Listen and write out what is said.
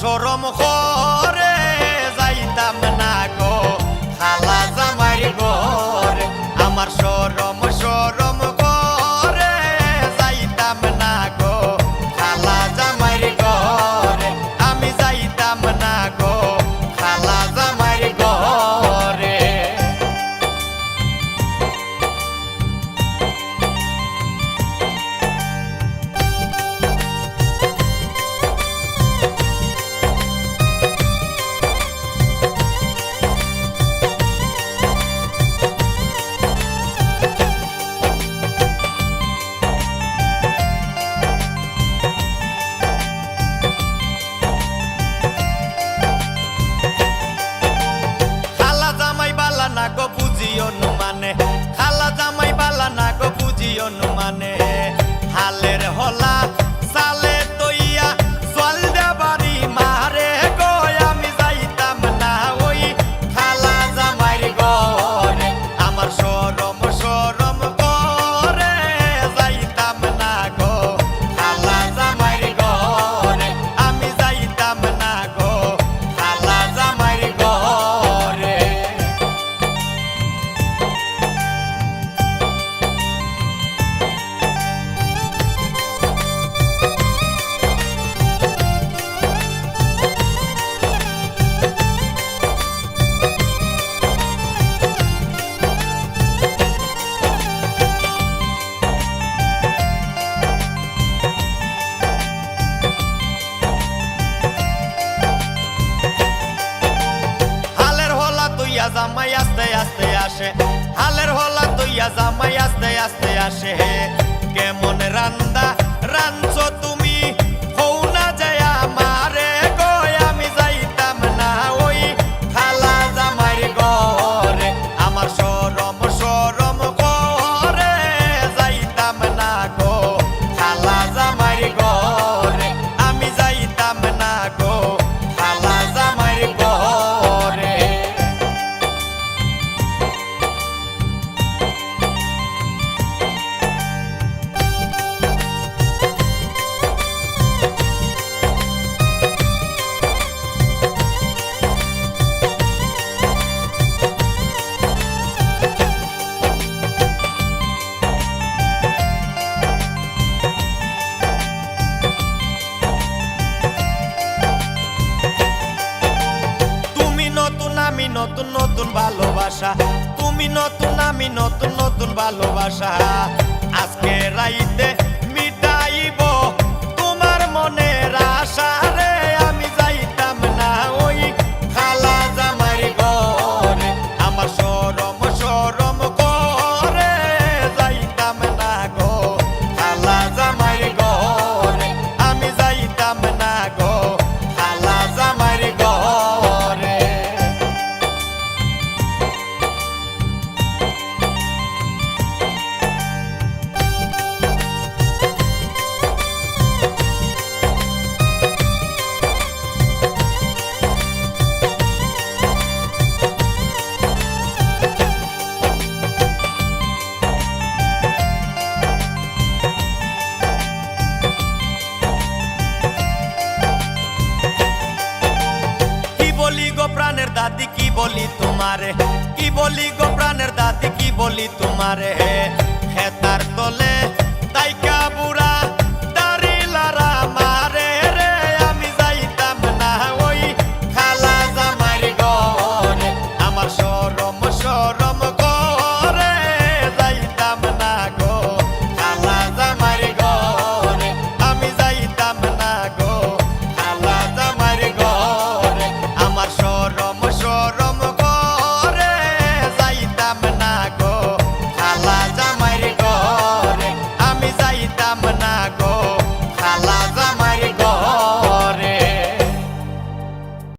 সরম করে যাইতাম না গো খালা জামাইর ঘরে আমার সরম সরম করে যাইতাম না গো খালা জামাইর ঘরে আমি যাইতাম না গো খালা জামাইর ঘরে না গো বুঝিও মানে খালা জামাই বালা না গো বুঝিও মানে হালের হলা সালে তইয়া জল দেবারি মারে গো আমি যাইতাম না ওই খালা জামাইর ঘরে আমার সরম সরম করে যাইতাম না গো খালা জামাইর ঘরে আমি যাইতাম না গো খালা জামাইর ঘরে জামাই আস্তে আস্তে আসে হালের হলা তৈয়া জামাই আস্তে আস্তে আসে কেমন রান্দা রাঞ্চ তুমি হও না যায় আমারে গো আমি যাইতাম না ওই খালা জামাইর ঘরে আমার সরম সরম করে যাইতাম না গো খালা জামাইর ঘরে আমি যাইতাম না গো খালা জামাইর ঘরে আমি নতুন নতুন ভালোবাসা তুমি নতুন আমি নতুন নতুন ভালোবাসা আজকে রাইতে মিটাইব তোমার মনের আশা রে আমি যাইতাম না ওই খালা জামাইর ঘরে আমার সরম সরম করে যাইতাম না গো খালা জামাইর ঘরে আমি যাইতাম না গো খালা জামাইর ঘরে প্রাণের দাদি কি বলি তোমারে কি বলি গো প্রাণের দাদি কি বলি তোমারে হেতার